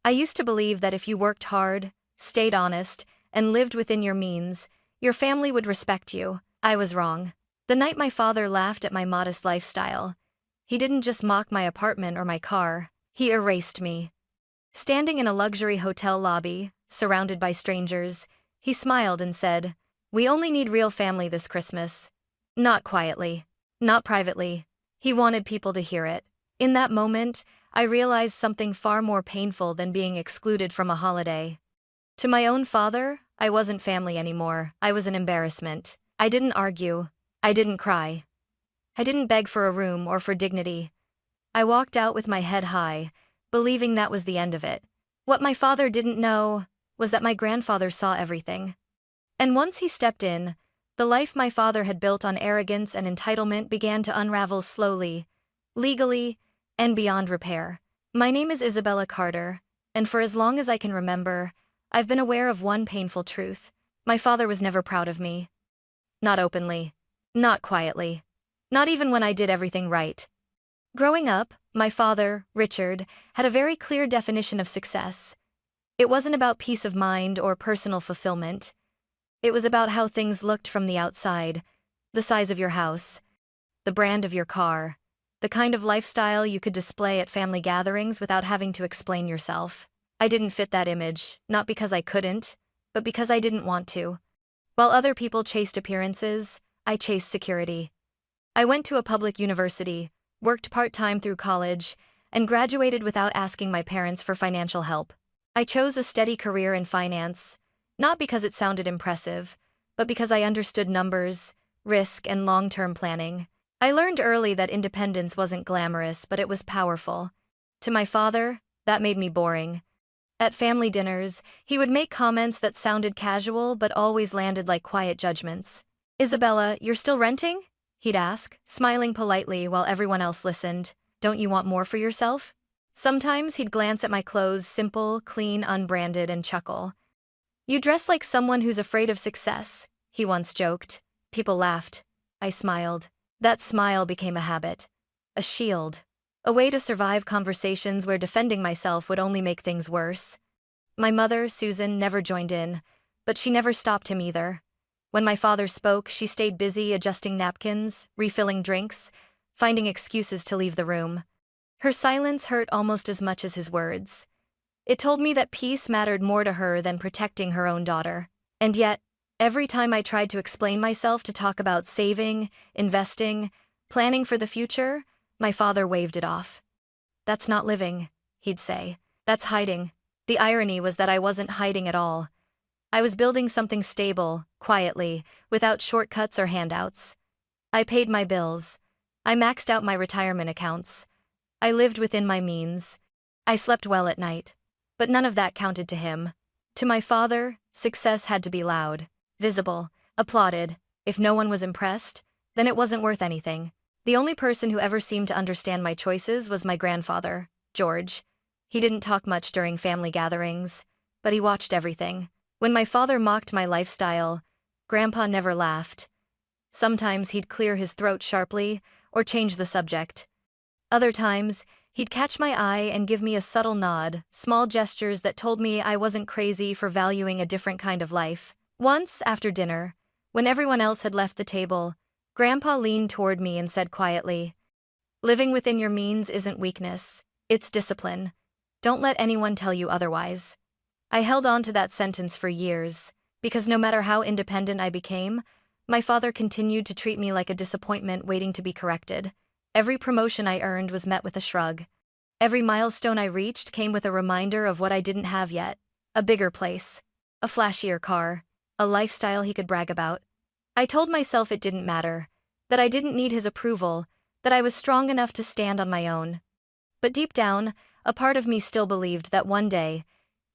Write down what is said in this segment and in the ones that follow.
I used to believe that if you worked hard, stayed honest, and lived within your means, your family would respect you. I was wrong. The night my father laughed at my modest lifestyle, he didn't just mock my apartment or my car, he erased me. Standing in a luxury hotel lobby, surrounded by strangers, he smiled and said, "We only need real family this Christmas." Not quietly, not privately. He wanted people to hear it. In that moment, I realized something far more painful than being excluded from a holiday. To my own father, I wasn't family anymore. I was an embarrassment. I didn't argue. I didn't cry. I didn't beg for a room or for dignity. I walked out with my head high, believing that was the end of it. What my father didn't know was that my grandfather saw everything. And once he stepped in, the life my father had built on arrogance and entitlement began to unravel slowly, legally, and beyond repair. My name is Isabella Carter, and for as long as I can remember, I've been aware of one painful truth. My father was never proud of me. Not openly. Not quietly. Not even when I did everything right. Growing up, my father, Richard, had a very clear definition of success. It wasn't about peace of mind or personal fulfillment. It was about how things looked from the outside, the size of your house, the brand of your car, the kind of lifestyle you could display at family gatherings without having to explain yourself. I didn't fit that image, not because I couldn't, but because I didn't want to. While other people chased appearances, I chased security. I went to a public university, worked part-time through college, and graduated without asking my parents for financial help. I chose a steady career in finance, not because it sounded impressive, but because I understood numbers, risk, and long-term planning. I learned early that independence wasn't glamorous, but it was powerful. To my father, that made me boring. At family dinners, he would make comments that sounded casual but always landed like quiet judgments. "Isabella, you're still renting?" he'd ask, smiling politely while everyone else listened. "Don't you want more for yourself?" Sometimes he'd glance at my clothes, simple, clean, unbranded, and chuckle. "You dress like someone who's afraid of success," he once joked. People laughed. I smiled. That smile became a habit. A shield. A way to survive conversations where defending myself would only make things worse. My mother, Susan, never joined in, but she never stopped him either. When my father spoke, she stayed busy adjusting napkins, refilling drinks, finding excuses to leave the room. Her silence hurt almost as much as his words. It told me that peace mattered more to her than protecting her own daughter. And yet, every time I tried to explain myself to talk about saving, investing, planning for the future, my father waved it off. "That's not living," he'd say. "That's hiding." The irony was that I wasn't hiding at all. I was building something stable, quietly, without shortcuts or handouts. I paid my bills. I maxed out my retirement accounts. I lived within my means. I slept well at night. But none of that counted to him. To my father, success had to be loud, visible, applauded. If no one was impressed, then it wasn't worth anything. The only person who ever seemed to understand my choices was my grandfather, George. He didn't talk much during family gatherings, but he watched everything. When my father mocked my lifestyle, Grandpa never laughed. Sometimes he'd clear his throat sharply or change the subject. Other times, he'd catch my eye and give me a subtle nod, small gestures that told me I wasn't crazy for valuing a different kind of life. Once, after dinner, when everyone else had left the table, Grandpa leaned toward me and said quietly, "Living within your means isn't weakness, it's discipline. Don't let anyone tell you otherwise." I held on to that sentence for years, because no matter how independent I became, my father continued to treat me like a disappointment waiting to be corrected. Every promotion I earned was met with a shrug. Every milestone I reached came with a reminder of what I didn't have yet. A bigger place, a flashier car, a lifestyle he could brag about. I told myself it didn't matter, that I didn't need his approval, that I was strong enough to stand on my own. But deep down, a part of me still believed that one day,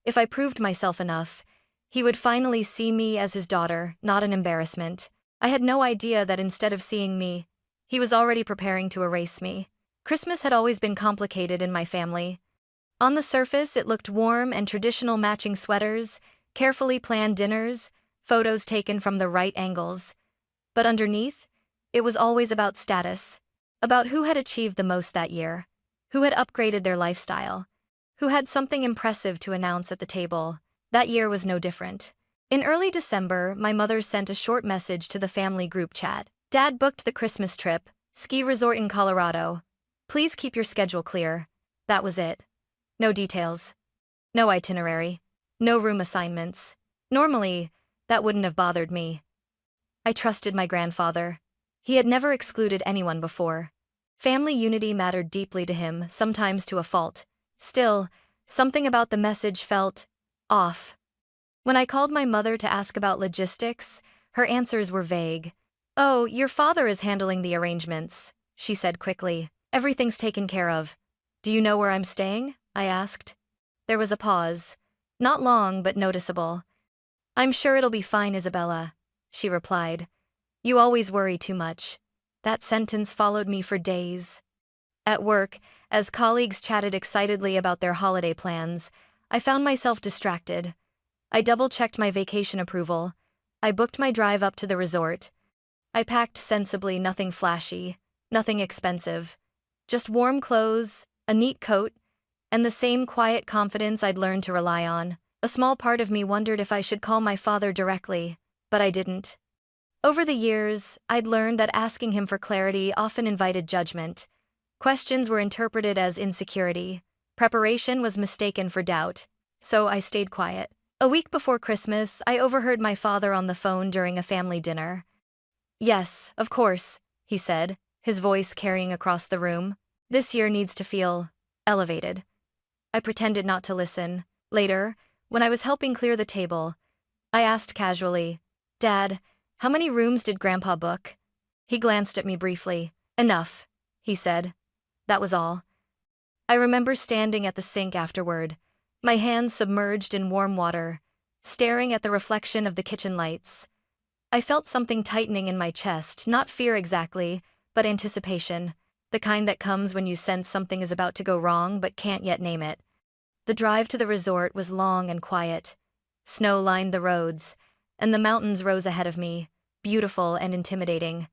if I proved myself enough, he would finally see me as his daughter, not an embarrassment. I had no idea that instead of seeing me, he was already preparing to erase me. Christmas had always been complicated in my family. On the surface, it looked warm and traditional, matching sweaters, carefully planned dinners, photos taken from the right angles. But underneath, it was always about status, about who had achieved the most that year, who had upgraded their lifestyle, who had something impressive to announce at the table. That year was no different. In early December, my mother sent a short message to the family group chat. Dad booked the Christmas trip, ski resort in Colorado. Please keep your schedule clear. That was it. No details. No itinerary. No room assignments. Normally, that wouldn't have bothered me. I trusted my grandfather. He had never excluded anyone before. Family unity mattered deeply to him, sometimes to a fault. Still, something about the message felt off. When I called my mother to ask about logistics, her answers were vague. "Oh, your father is handling the arrangements," she said quickly. "Everything's taken care of." "Do you know where I'm staying?" I asked. There was a pause. Not long, but noticeable. "I'm sure it'll be fine, Isabella," she replied. "You always worry too much." That sentence followed me for days. At work, as colleagues chatted excitedly about their holiday plans, I found myself distracted. I double-checked my vacation approval. I booked my drive up to the resort. I packed sensibly, nothing flashy, nothing expensive. Just warm clothes, a neat coat, and the same quiet confidence I'd learned to rely on. A small part of me wondered if I should call my father directly, but I didn't. Over the years, I'd learned that asking him for clarity often invited judgment. Questions were interpreted as insecurity. Preparation was mistaken for doubt. So I stayed quiet. A week before Christmas, I overheard my father on the phone during a family dinner. "Yes, of course," he said, his voice carrying across the room. "This year needs to feel elevated." I pretended not to listen. Later, when I was helping clear the table, I asked casually, "Dad, how many rooms did Grandpa book?" He glanced at me briefly. "Enough," he said. That was all. I remember standing at the sink afterward, my hands submerged in warm water, staring at the reflection of the kitchen lights. I felt something tightening in my chest, not fear exactly, but anticipation, the kind that comes when you sense something is about to go wrong but can't yet name it. The drive to the resort was long and quiet. Snow lined the roads, and the mountains rose ahead of me, beautiful and intimidating.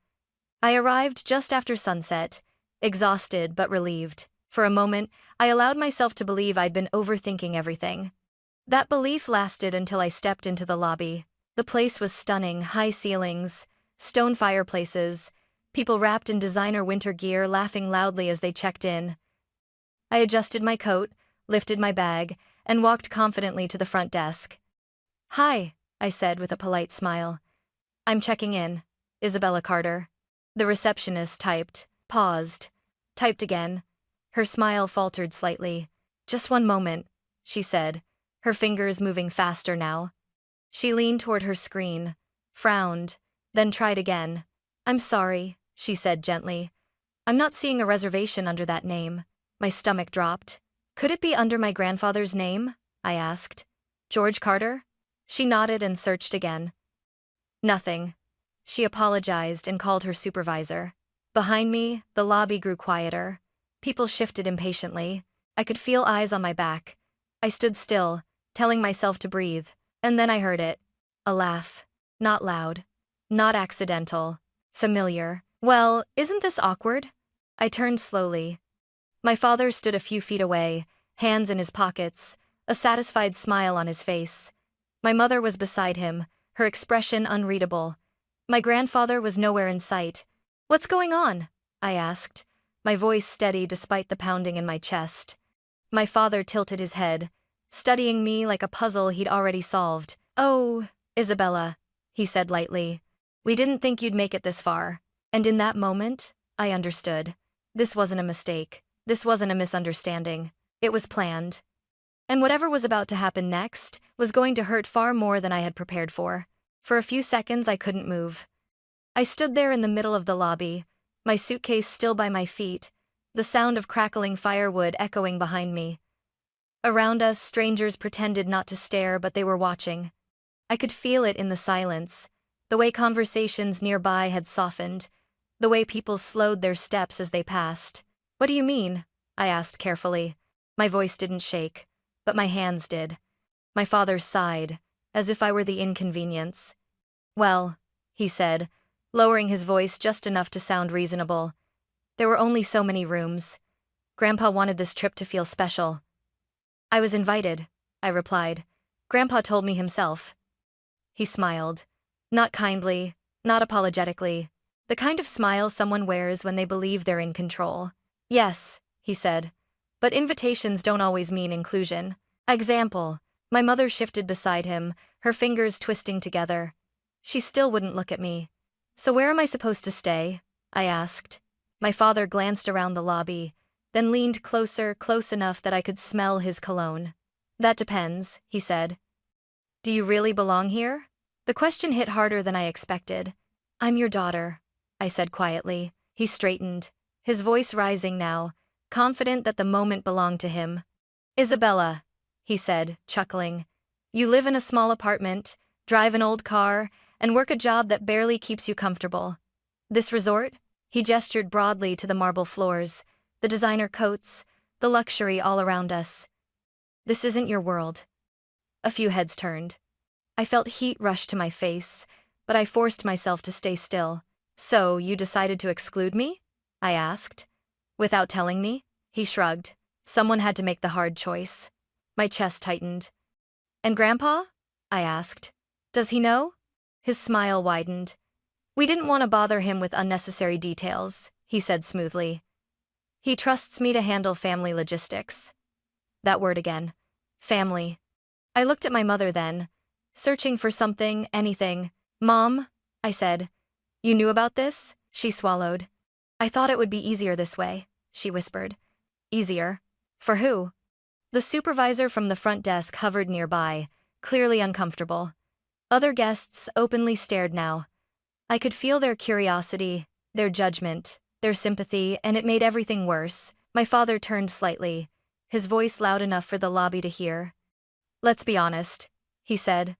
I arrived just after sunset, exhausted but relieved. For a moment, I allowed myself to believe I'd been overthinking everything. That belief lasted until I stepped into the lobby. The place was stunning, high ceilings, stone fireplaces, people wrapped in designer winter gear laughing loudly as they checked in. I adjusted my coat, lifted my bag, and walked confidently to the front desk. "Hi," I said with a polite smile. "I'm checking in. Isabella Carter." The receptionist typed, paused, typed again. Her smile faltered slightly. "Just one moment," she said, her fingers moving faster now. She leaned toward her screen, frowned, then tried again. "I'm sorry," she said gently. "I'm not seeing a reservation under that name." My stomach dropped. "Could it be under my grandfather's name?" I asked. "George Carter?" She nodded and searched again. Nothing. She apologized and called her supervisor. Behind me, the lobby grew quieter. People shifted impatiently. I could feel eyes on my back. I stood still, telling myself to breathe, and then I heard it. A laugh. Not loud. Not accidental. Familiar. "Well, isn't this awkward?" I turned slowly. My father stood a few feet away, hands in his pockets, a satisfied smile on his face. My mother was beside him, her expression unreadable. My grandfather was nowhere in sight. "What's going on?" I asked, my voice steady despite the pounding in my chest. My father tilted his head, studying me like a puzzle he'd already solved. "Oh, Isabella," he said lightly. "We didn't think you'd make it this far." And in that moment, I understood. This wasn't a mistake. This wasn't a misunderstanding. It was planned. And whatever was about to happen next was going to hurt far more than I had prepared for. For a few seconds, I couldn't move. I stood there in the middle of the lobby, my suitcase still by my feet, the sound of crackling firewood echoing behind me. Around us, strangers pretended not to stare, but they were watching. I could feel it in the silence, the way conversations nearby had softened, the way people slowed their steps as they passed. "What do you mean?" I asked carefully. My voice didn't shake, but my hands did. My father sighed, as if I were the inconvenience. "Well," he said, lowering his voice just enough to sound reasonable. "There were only so many rooms. Grandpa wanted this trip to feel special." I was invited, I replied. Grandpa told me himself. He smiled. Not kindly, not apologetically. The kind of smile someone wears when they believe they're in control. Yes, he said. But invitations don't always mean inclusion. Example. My mother shifted beside him, her fingers twisting together. She still wouldn't look at me. So where am I supposed to stay? I asked. My father glanced around the lobby, then leaned closer, close enough that I could smell his cologne. That depends, he said. Do you really belong here? The question hit harder than I expected. I'm your daughter, I said quietly. He straightened, his voice rising now, confident that the moment belonged to him. Isabella, he said, chuckling. You live in a small apartment, drive an old car, and work a job that barely keeps you comfortable. This resort? He gestured broadly to the marble floors, the designer coats, the luxury all around us. This isn't your world. A few heads turned. I felt heat rush to my face, but I forced myself to stay still. So, you decided to exclude me? I asked. Without telling me? He shrugged. Someone had to make the hard choice. My chest tightened. And Grandpa? I asked. Does he know? His smile widened. We didn't want to bother him with unnecessary details, he said smoothly. He trusts me to handle family logistics. That word again. Family. I looked at my mother then, searching for something, anything. Mom, I said. You knew about this? She swallowed. I thought it would be easier this way, she whispered. Easier? For who? The supervisor from the front desk hovered nearby, clearly uncomfortable. Other guests openly stared now. I could feel their curiosity, their judgment, their sympathy, and it made everything worse. My father turned slightly, his voice loud enough for the lobby to hear. Let's be honest, he said.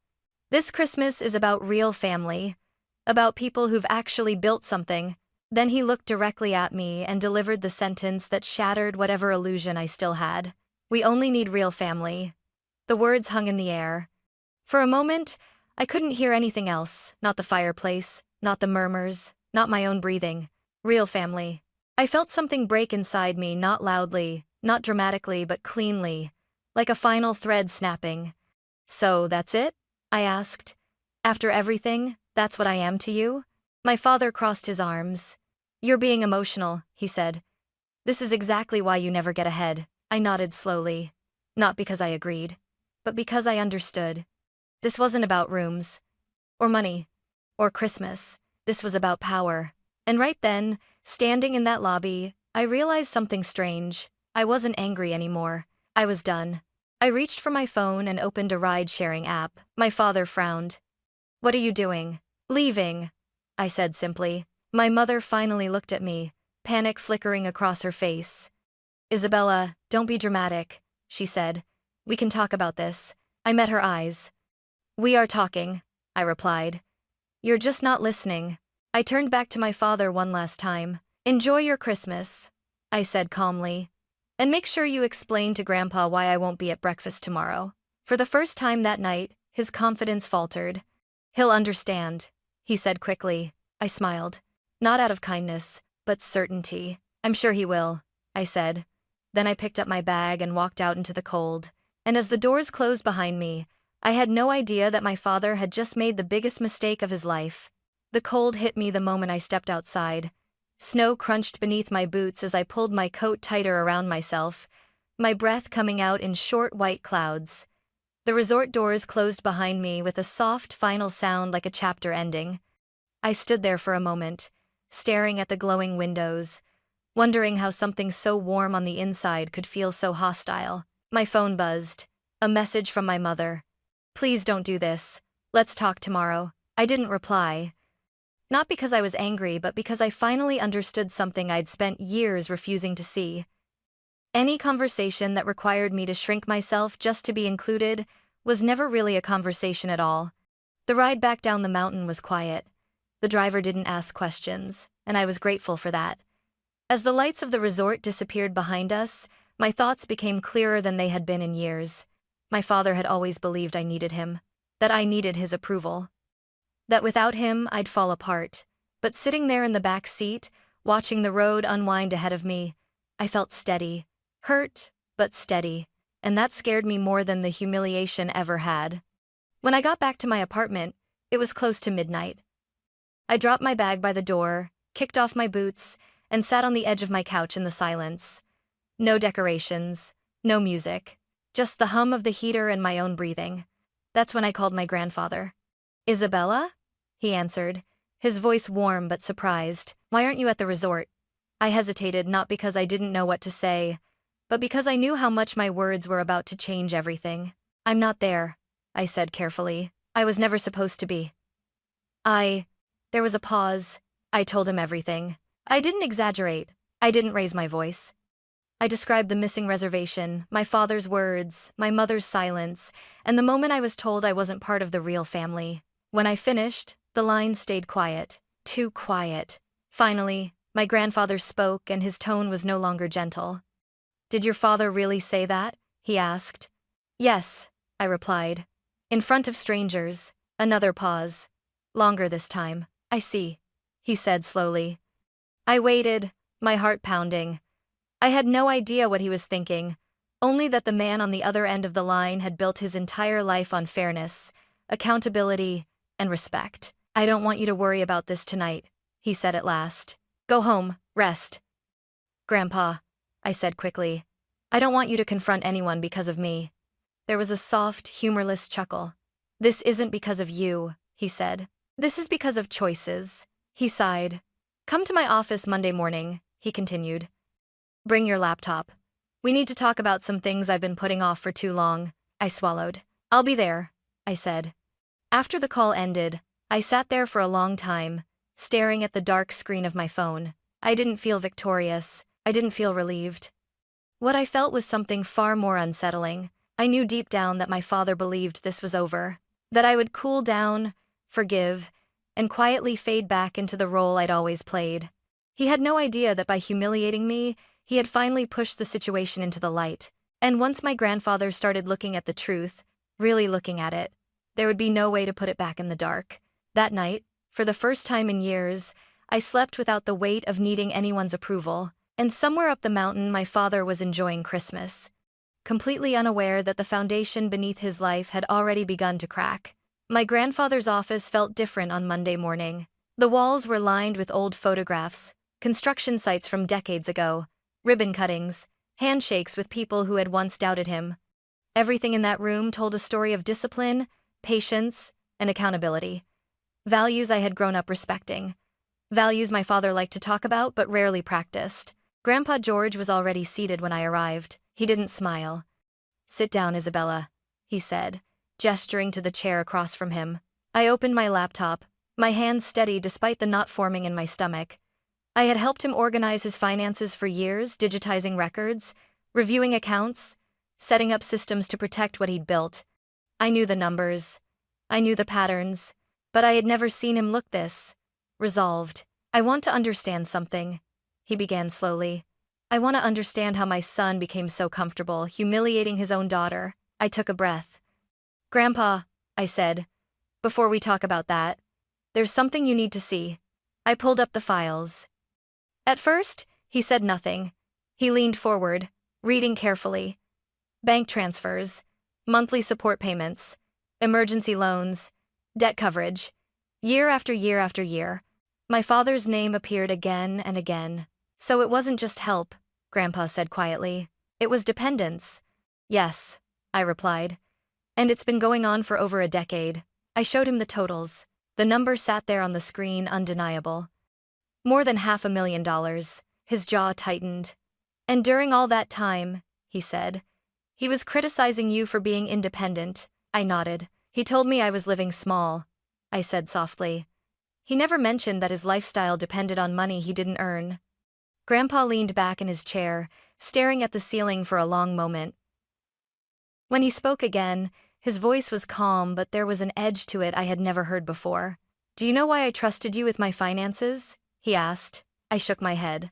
This Christmas is about real family, about people who've actually built something. Then he looked directly at me and delivered the sentence that shattered whatever illusion I still had. We only need real family. The words hung in the air. For a moment, I couldn't hear anything else, not the fireplace, not the murmurs, not my own breathing. Real family. I felt something break inside me, not loudly, not dramatically, but cleanly, like a final thread snapping. So, that's it? I asked. After everything, that's what I am to you? My father crossed his arms. You're being emotional, he said. This is exactly why you never get ahead. I nodded slowly. Not because I agreed, but because I understood. This wasn't about rooms, or money, or Christmas. This was about power. And right then, standing in that lobby, I realized something strange. I wasn't angry anymore. I was done. I reached for my phone and opened a ride-sharing app. My father frowned. What are you doing? Leaving, I said simply. My mother finally looked at me, panic flickering across her face. Isabella, don't be dramatic, she said. We can talk about this. I met her eyes. We are talking, I replied. You're just not listening. I turned back to my father one last time. Enjoy your Christmas, I said calmly. And make sure you explain to Grandpa why I won't be at breakfast tomorrow. For the first time that night, his confidence faltered. He'll understand, he said quickly. I smiled. Not out of kindness, but certainty. I'm sure he will, I said. Then I picked up my bag and walked out into the cold. And as the doors closed behind me, I had no idea that my father had just made the biggest mistake of his life. The cold hit me the moment I stepped outside. Snow crunched beneath my boots as I pulled my coat tighter around myself, my breath coming out in short white clouds. The resort doors closed behind me with a soft final sound like a chapter ending. I stood there for a moment, staring at the glowing windows, wondering how something so warm on the inside could feel so hostile. My phone buzzed. A message from my mother. Please don't do this. Let's talk tomorrow. I didn't reply. Not because I was angry, but because I finally understood something I'd spent years refusing to see. Any conversation that required me to shrink myself just to be included was never really a conversation at all. The ride back down the mountain was quiet. The driver didn't ask questions, and I was grateful for that. As the lights of the resort disappeared behind us, my thoughts became clearer than they had been in years. My father had always believed I needed him, that I needed his approval. That without him, I'd fall apart. But sitting there in the back seat, watching the road unwind ahead of me, I felt steady. Hurt, but steady. and that scared me more than the humiliation ever had. When I got back to my apartment, it was close to midnight. I dropped my bag by the door, kicked off my boots, and sat on the edge of my couch in the silence. No decorations, no music, just the hum of the heater and my own breathing. That's when I called my grandfather. "Isabella?" he answered, his voice warm but surprised. "Why aren't you at the resort?" I hesitated, not because I didn't know what to say, but because I knew how much my words were about to change everything. "I'm not there," I said carefully. "I was never supposed to be." There was a pause. I told him everything. I didn't exaggerate. I didn't raise my voice. I described the missing reservation, my father's words, my mother's silence, and the moment I was told I wasn't part of the real family. When I finished, the line stayed quiet. Too quiet. Finally, my grandfather spoke, and his tone was no longer gentle. "Did your father really say that?" he asked. "Yes," I replied. "In front of strangers." Another pause. Longer this time. "I see," he said slowly. I waited, my heart pounding. I had no idea what he was thinking, only that the man on the other end of the line had built his entire life on fairness, accountability, and respect. "I don't want you to worry about this tonight," he said at last. "Go home, rest." "Grandpa," I said quickly, "I don't want you to confront anyone because of me." There was a soft, humorless chuckle. "This isn't because of you," he said. "This is because of choices." He sighed. "Come to my office Monday morning," he continued. "Bring your laptop. We need to talk about some things I've been putting off for too long." I swallowed. "I'll be there," I said. After the call ended, I sat there for a long time, staring at the dark screen of my phone. I didn't feel victorious. I didn't feel relieved. What I felt was something far more unsettling. I knew deep down that my father believed this was over, that I would cool down, forgive, and quietly fade back into the role I'd always played. He had no idea that by humiliating me, he had finally pushed the situation into the light. And once my grandfather started looking at the truth, really looking at it, there would be no way to put it back in the dark. That night, for the first time in years, I slept without the weight of needing anyone's approval, and somewhere up the mountain my father was enjoying Christmas, completely unaware that the foundation beneath his life had already begun to crack. My grandfather's office felt different on Monday morning. The walls were lined with old photographs, construction sites from decades ago, ribbon cuttings, handshakes with people who had once doubted him. Everything in that room told a story of discipline, patience, and accountability. Values I had grown up respecting. Values my father liked to talk about but rarely practiced. Grandpa George was already seated when I arrived. He didn't smile. "Sit down, Isabella," he said, gesturing to the chair across from him. I opened my laptop, my hands steady despite the knot forming in my stomach. I had helped him organize his finances for years, digitizing records, reviewing accounts, setting up systems to protect what he'd built. I knew the numbers. I knew the patterns, but I had never seen him look this resolved. "I want to understand something," he began slowly. "I want to understand how my son became so comfortable, humiliating his own daughter." I took a breath. "Grandpa," I said, "before we talk about that, there's something you need to see." I pulled up the files. At first, he said nothing. He leaned forward, reading carefully. Bank transfers, monthly support payments, emergency loans, debt coverage. Year after year after year, my father's name appeared again and again. "So it wasn't just help," Grandpa said quietly. "It was dependence." "Yes," I replied. "And it's been going on for over a decade." I showed him the totals. The number sat there on the screen, undeniable. More than $500,000. His jaw tightened. "And during all that time," he said, "he was criticizing you for being independent." I nodded. "He told me I was living small," I said softly. "He never mentioned that his lifestyle depended on money he didn't earn." Grandpa leaned back in his chair, staring at the ceiling for a long moment. When he spoke again, his voice was calm, but there was an edge to it I had never heard before. "Do you know why I trusted you with my finances?" he asked. I shook my head.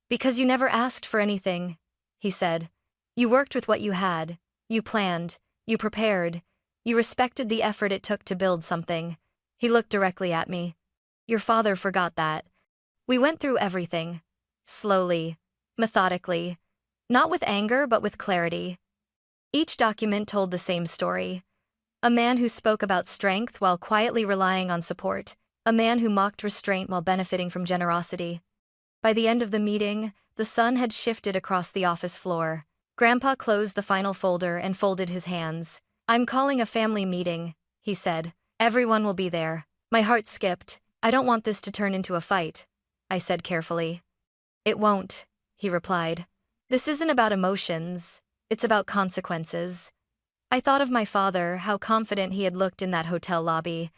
"Because you never asked for anything," he said. "You worked with what you had. You planned. You prepared. You respected the effort it took to build something." He looked directly at me. "Your father forgot that. We went through everything. Slowly. Methodically. Not with anger, but with clarity. Each document told the same story. A man who spoke about strength while quietly relying on support. A man who mocked restraint while benefiting from generosity. By the end of the meeting, the sun had shifted across the office floor. Grandpa closed the final folder and folded his hands. "I'm calling a family meeting," he said. "Everyone will be there." My heart skipped. "I don't want this to turn into a fight," I said carefully. "It won't," he replied. "This isn't about emotions, it's about consequences." I thought of my father, how confident he had looked in that hotel lobby,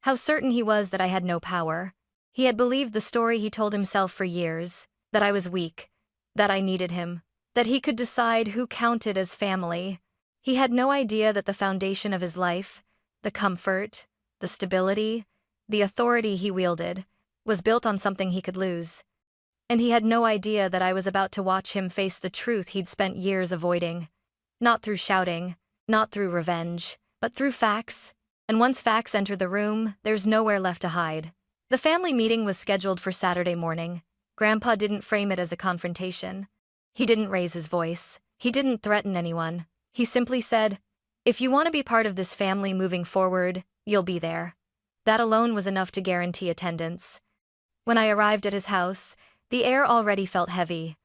how certain he was that I had no power. He had believed the story he told himself for years, that I was weak, that I needed him, that he could decide who counted as family. He had no idea that the foundation of his life, the comfort, the stability, the authority he wielded, was built on something he could lose. And he had no idea that I was about to watch him face the truth he'd spent years avoiding. Not through shouting, not through revenge, but through facts. And once facts enter the room, there's nowhere left to hide. The family meeting was scheduled for Saturday morning. Grandpa didn't frame it as a confrontation. He didn't raise his voice. He didn't threaten anyone. He simply said, "If you want to be part of this family moving forward, you'll be there." That alone was enough to guarantee attendance. When I arrived at his house, the air already felt heavy.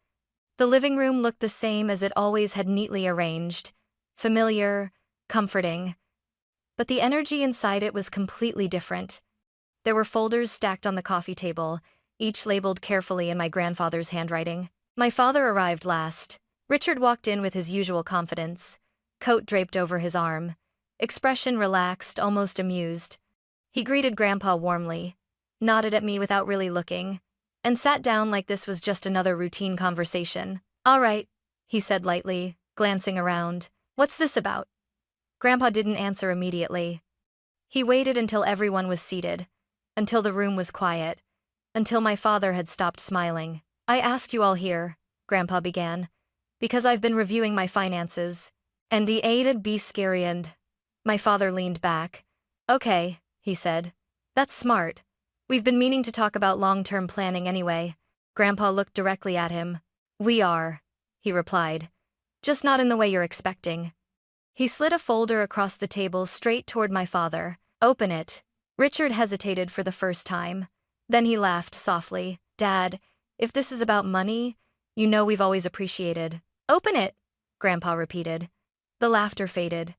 The living room looked the same as it always had, neatly arranged, familiar, comforting. But the energy inside it was completely different. There were folders stacked on the coffee table, each labeled carefully in my grandfather's handwriting. My father arrived last. Richard walked in with his usual confidence, coat draped over his arm, expression relaxed, almost amused. He greeted Grandpa warmly, nodded at me without really looking, and sat down like this was just another routine conversation. "All right," he said lightly, glancing around. "What's this about?" Grandpa didn't answer immediately. He waited until everyone was seated, until the room was quiet, until my father had stopped smiling. "I asked you all here," Grandpa began, "because I've been reviewing my finances, and theA'd be scary and—" My father leaned back. "Okay," he said. "That's smart. We've been meaning to talk about long-term planning anyway." Grandpa looked directly at him. "We are," he replied. "Just not in the way you're expecting." He slid a folder across the table straight toward my father. "Open it." Richard hesitated for the first time. Then he laughed softly. "Dad, if this is about money, you know we've always appreciated." "Open it," Grandpa repeated. The laughter faded.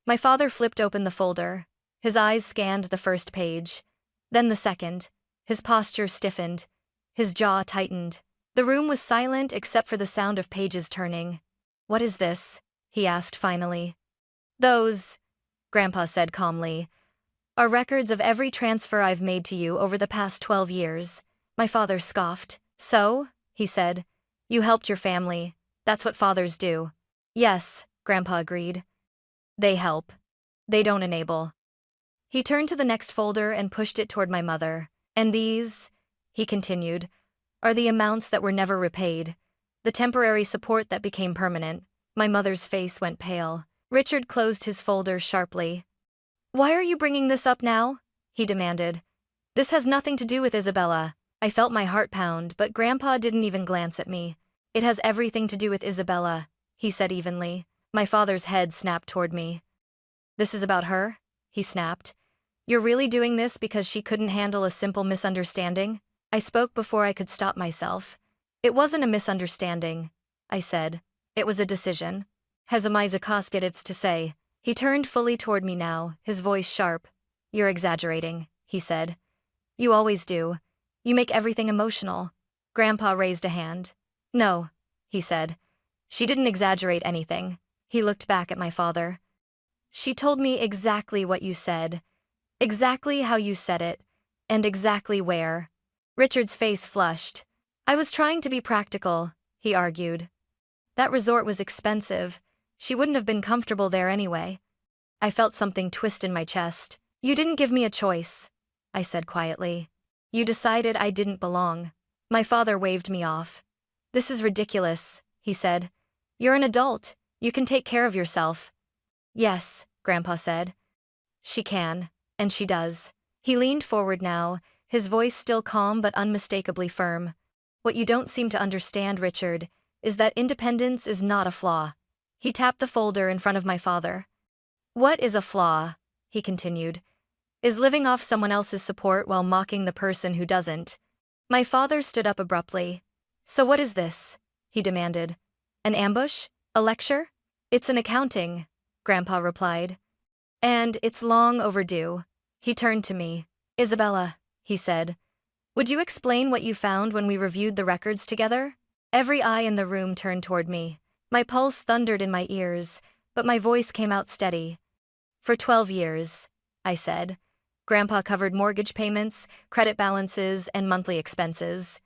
My father flipped open the folder. His eyes scanned the first page, then the second. His posture stiffened. His jaw tightened. The room was silent except for the sound of pages turning. "What is this?" he asked finally. "Those," Grandpa said calmly, "are records of every transfer I've made to you over the past 12 years. My father scoffed. "So," he said, "you helped your family. That's what fathers do." "Yes," Grandpa agreed. "They help. They don't enable." He turned to the next folder and pushed it toward my mother. "And these," he continued, "are the amounts that were never repaid, the temporary support that became permanent." My mother's face went pale. Richard closed his folder sharply. "Why are you bringing this up now?" he demanded. "This has nothing to do with Isabella." I felt my heart pound, but Grandpa didn't even glance at me. "It has everything to do with Isabella," he said evenly. My father's head snapped toward me. "This is about her?" he snapped. "You're really doing this because she couldn't handle a simple misunderstanding?" I spoke before I could stop myself. "It wasn't a misunderstanding," I said. "It was a decision. Hezamizakosket, it's to say." He turned fully toward me now, his voice sharp. "You're exaggerating," he said. "You always do. You make everything emotional." Grandpa raised a hand. "No," he said. "She didn't exaggerate anything." He looked back at my father. "She told me exactly what you said, exactly how you said it, and exactly where." Richard's face flushed. "I was trying to be practical," he argued. "That resort was expensive. She wouldn't have been comfortable there anyway." I felt something twist in my chest. "You didn't give me a choice," I said quietly. "You decided I didn't belong." My father waved me off. "This is ridiculous," he said. "You're an adult. You can take care of yourself." "Yes," Grandpa said. "She can, and she does." He leaned forward now, his voice still calm but unmistakably firm. "What you don't seem to understand, Richard, is that independence is not a flaw. He tapped the folder in front of my father. What is a flaw? He continued. Is living off someone else's support while mocking the person who doesn't. My father stood up abruptly. So what is this? He demanded. An ambush? A lecture? It's an accounting, Grandpa replied. And it's long overdue. He turned to me. Isabella, he said. Would you explain what you found when we reviewed the records together? Every eye in the room turned toward me. My pulse thundered in my ears, but my voice came out steady. For 12 years, I said. Grandpa covered mortgage payments, credit balances, and monthly expenses.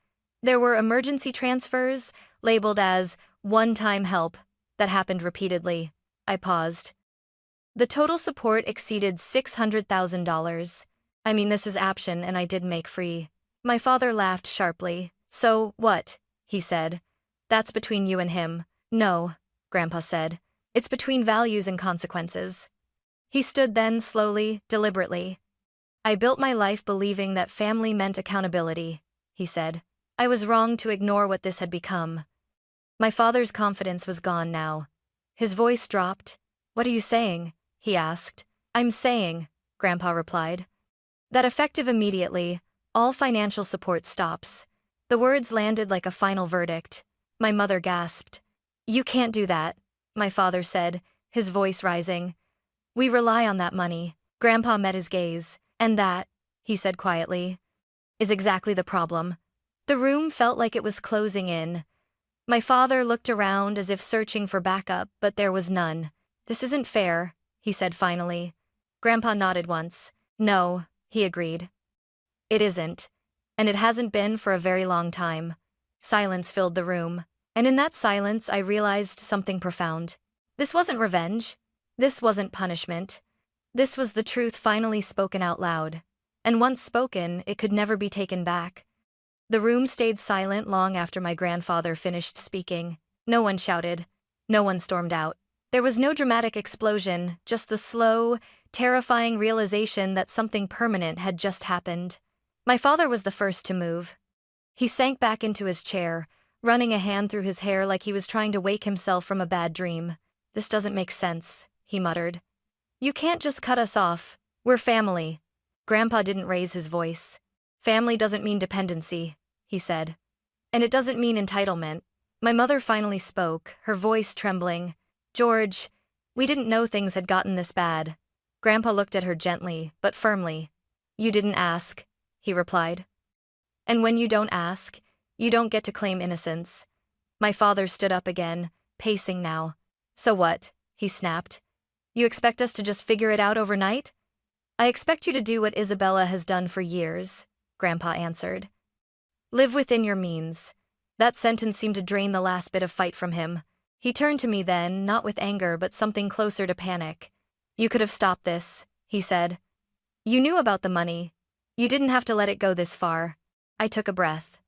There were emergency transfers, labeled as one-time help, that happened repeatedly. I paused. The total support exceeded $600,000. I mean, this is Aption, and I did make free. My father laughed sharply. So, what? He said. That's between you and him. No, Grandpa said. It's between values and consequences. He stood then slowly, deliberately. I built my life believing that family meant accountability, he said. I was wrong to ignore what this had become. My father's confidence was gone now. His voice dropped. What are you saying? He asked. I'm saying, Grandpa replied, that effective immediately, all financial support stops. The words landed like a final verdict. My mother gasped. You can't do that, my father said, his voice rising. We rely on that money. Grandpa met his gaze. And that, he said quietly, is exactly the problem. The room felt like it was closing in. My father looked around as if searching for backup, but there was none. This isn't fair, he said finally. Grandpa nodded once. No, he agreed. It isn't. And it hasn't been for a very long time. Silence filled the room. And in that silence, I realized something profound. This wasn't revenge. This wasn't punishment. This was the truth finally spoken out loud. And once spoken, it could never be taken back. The room stayed silent long after my grandfather finished speaking. No one shouted. No one stormed out. There was no dramatic explosion, just the slow, terrifying realization that something permanent had just happened. My father was the first to move. He sank back into his chair, running a hand through his hair like he was trying to wake himself from a bad dream. This doesn't make sense, he muttered. You can't just cut us off. We're family. Grandpa didn't raise his voice. Family doesn't mean dependency, he said. And it doesn't mean entitlement. My mother finally spoke, her voice trembling. George, we didn't know things had gotten this bad. Grandpa looked at her gently, but firmly. You didn't ask, he replied. And when you don't ask, you don't get to claim innocence. My father stood up again, pacing now. So what? He snapped. You expect us to just figure it out overnight? I expect you to do what Isabella has done for years, Grandpa answered. Live within your means. That sentence seemed to drain the last bit of fight from him. He turned to me then, not with anger but something closer to panic. You could have stopped this, he said. You knew about the money. You didn't have to let it go this far. I took a breath.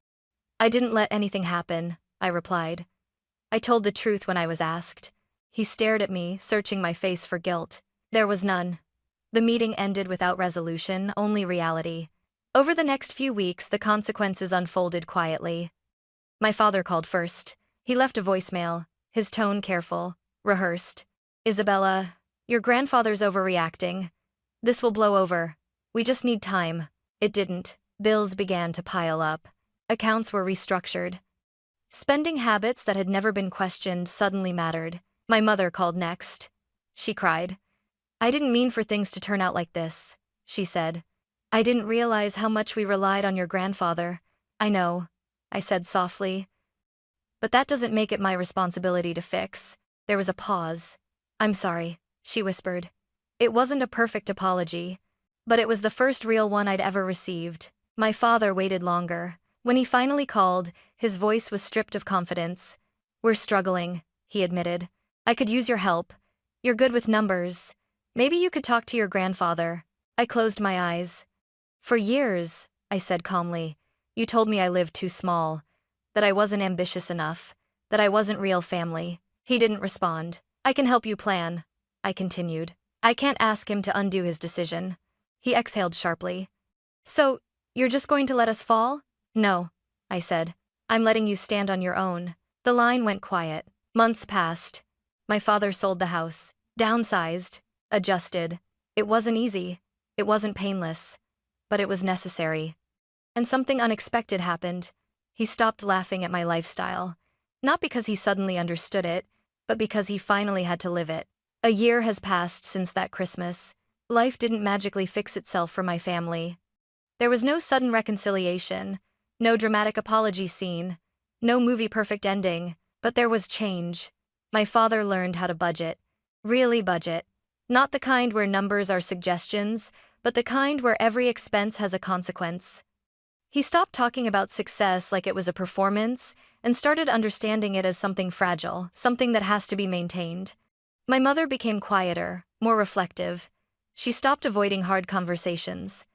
I didn't let anything happen, I replied. I told the truth when I was asked. He stared at me, searching my face for guilt. There was none. The meeting ended without resolution, only reality. Over the next few weeks, the consequences unfolded quietly. My father called first. He left a voicemail, his tone careful, rehearsed. Isabella, your grandfather's overreacting. This will blow over. We just need time. It didn't. Bills began to pile up. Accounts were restructured. Spending habits that had never been questioned suddenly mattered. My mother called next. She cried. I didn't mean for things to turn out like this, she said. I didn't realize how much we relied on your grandfather. I know, I said softly. But that doesn't make it my responsibility to fix. There was a pause. I'm sorry, she whispered. It wasn't a perfect apology, but it was the first real one I'd ever received. My father waited longer. When he finally called, his voice was stripped of confidence. We're struggling, he admitted. I could use your help. You're good with numbers. Maybe you could talk to your grandfather. I closed my eyes. For years, I said calmly, you told me I lived too small, that I wasn't ambitious enough, that I wasn't real family. He didn't respond. I can help you plan, I continued. I can't ask him to undo his decision. He exhaled sharply. So, you're just going to let us fall? No, I said. I'm letting you stand on your own. The line went quiet. Months passed. My father sold the house, downsized, adjusted. It wasn't easy. It wasn't painless. But it was necessary. And something unexpected happened. He stopped laughing at my lifestyle. Not because he suddenly understood it, but because he finally had to live it. A year has passed since that Christmas. Life didn't magically fix itself for my family. There was no sudden reconciliation, no dramatic apology scene, no movie-perfect ending, but there was change. My father learned how to budget. Really budget. Not the kind where numbers are suggestions, but the kind where every expense has a consequence. He stopped talking about success like it was a performance and started understanding it as something fragile, something that has to be maintained. My mother became quieter, more reflective. She stopped avoiding hard conversations.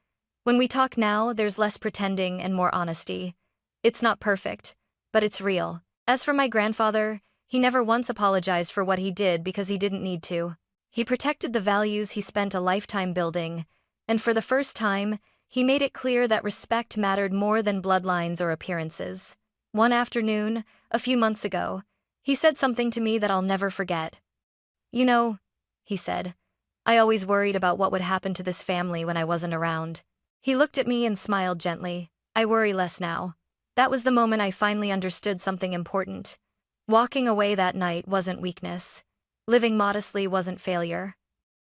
When we talk now, there's less pretending and more honesty. It's not perfect, but it's real. As for my grandfather, he never once apologized for what he did because he didn't need to. He protected the values he spent a lifetime building, and for the first time, he made it clear that respect mattered more than bloodlines or appearances. One afternoon, a few months ago, he said something to me that I'll never forget. "You know," he said, "I always worried about what would happen to this family when I wasn't around." He looked at me and smiled gently. "I worry less now." That was the moment I finally understood something important. Walking away that night wasn't weakness. Living modestly wasn't failure.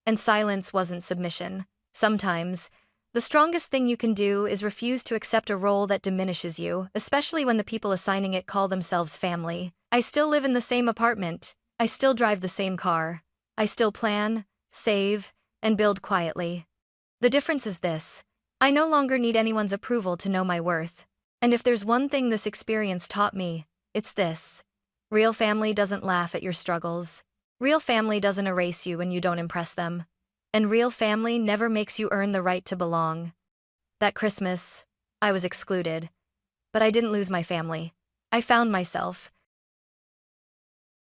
And silence wasn't submission. Sometimes, the strongest thing you can do is refuse to accept a role that diminishes you, especially when the people assigning it call themselves family. I still live in the same apartment. I still drive the same car. I still plan, save, and build quietly. The difference is this: I no longer need anyone's approval to know my worth. And if there's one thing this experience taught me, it's this. Real family doesn't laugh at your struggles. Real family doesn't erase you when you don't impress them. And real family never makes you earn the right to belong. That Christmas, I was excluded. But I didn't lose my family. I found myself,